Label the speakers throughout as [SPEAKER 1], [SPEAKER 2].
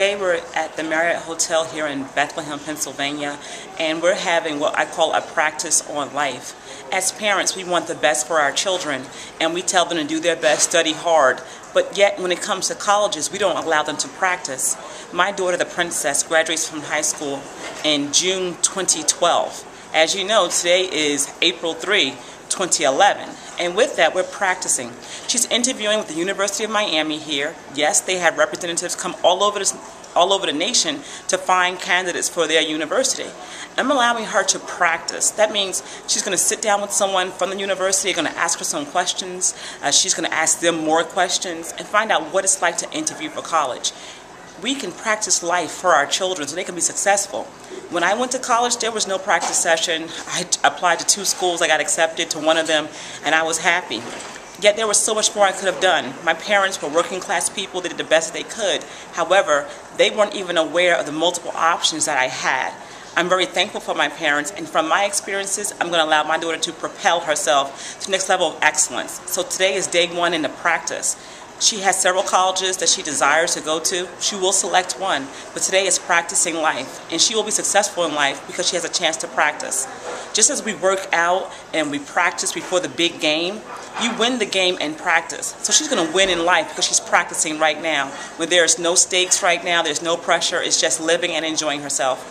[SPEAKER 1] Today we're at the Marriott Hotel here in Bethlehem, Pennsylvania, and we're having what I call a practice on life. As parents, we want the best for our children, and we tell them to do their best, study hard, but yet when it comes to colleges, we don't allow them to practice. My daughter, the princess, graduates from high school in June 2012. As you know, today is April 3, 2011, and with that we're practicing. She's interviewing with the University of Miami here. Yes, they have representatives come all over the nation to find candidates for their university. I'm allowing her to practice. That means she's going to sit down with someone from the university, going to ask her some questions. She's going to ask them more questions and find out what it's like to interview for college. We can practice life for our children so they can be successful. When I went to college, there was no practice session. I applied to 2 schools. I got accepted to one of them, and I was happy. Yet there was so much more I could have done. My parents were working class people. They did the best they could. However, they weren't even aware of the multiple options that I had. I'm very thankful for my parents, and from my experiences, I'm going to allow my daughter to propel herself to the next level of excellence. So today is day 1 in the practice. She has several colleges that she desires to go to. She will select one, but today is practicing life, and she will be successful in life because she has a chance to practice. Just as we work out and we practice before the big game, you win the game in practice. So she's going to win in life because she's practicing right now. When there's no stakes right now, there's no pressure, it's just living and enjoying herself.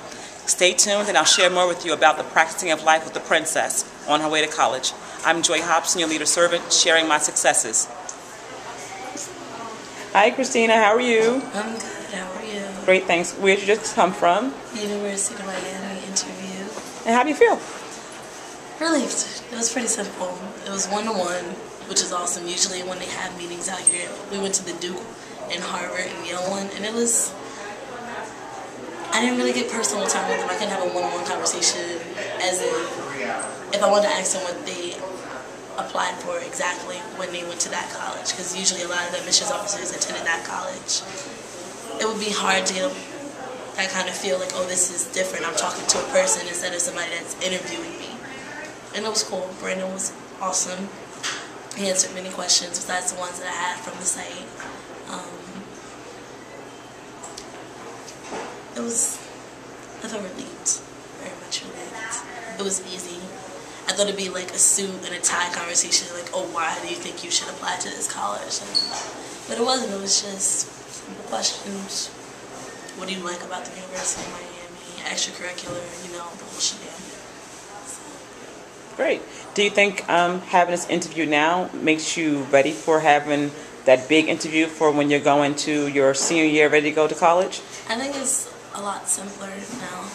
[SPEAKER 1] Stay tuned, and I'll share more with you about the practicing of life with the princess on her way to college. I'm Joy Hobson, your leader servant, sharing my successes. Hi, Christina. How are you?
[SPEAKER 2] I'm good. How are you?
[SPEAKER 1] Great, thanks. Where did you just come from?
[SPEAKER 2] University of Miami interview.
[SPEAKER 1] And how do you feel?
[SPEAKER 2] Relieved. It was pretty simple. It was 1-to-1, which is awesome. Usually when they have meetings out here, we went to the Duke and Harvard and Yale one, and it was, I didn't really get personal time with them. I couldn't have a one-on-one conversation as if I wanted to ask them what they applied for exactly when they went to that college, because usually a lot of the admissions officers attended that college. It would be hard to get that kind of feel like, oh, this is different. I'm talking to a person instead of somebody that's interviewing me. And it was cool. Brandon was awesome. He answered many questions besides the ones that I had from the site. I felt relieved, very much relieved. It was easy. I thought it'd be like a suit and a tie conversation, like, oh, why do you think you should apply to this college? But it wasn't. It was just simple questions. What do you like about the University of Miami? Extracurricular, you know, the whole shebang.
[SPEAKER 1] Great. Do you think having this interview now makes you ready for having that big interview for when you're going to your senior year, ready to go to college?
[SPEAKER 2] I think it's a lot simpler now.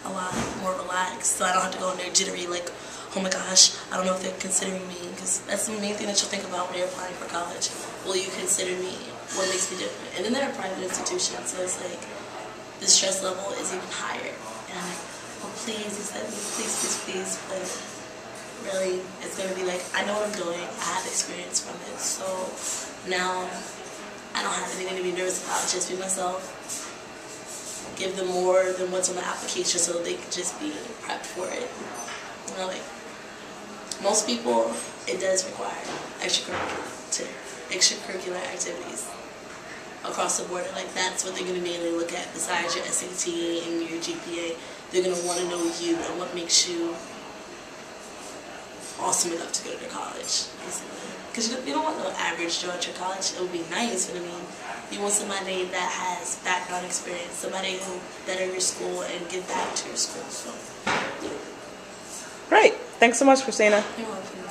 [SPEAKER 2] A lot more relaxed, so I don't have to go in there jittery like, oh my gosh, I don't know if they're considering me, because that's the main thing that you'll think about when you're applying for college. Will you consider me? What makes me different? And then they're a private institution, so it's like the stress level is even higher. And I'm like, oh please, accept me, please, please, please. But really, it's going to be like, I know what I'm doing, I have experience from it, so now I don't have anything to be nervous about, just be myself. Give them more than what's on the application so they can just be prepped for it. You know, like, most people, it does require extracurricular activities across the board. Like, that's what they're going to mainly look at besides your SAT and your GPA. They're going to want to know you and what makes you awesome enough to go to college, basically. Because you don't want no average Joe at your college. It would be nice, but I mean, you want somebody that has background experience, somebody who better your school and give back to your school. So,
[SPEAKER 1] Great. Thanks so much, Christina.
[SPEAKER 2] you're welcome.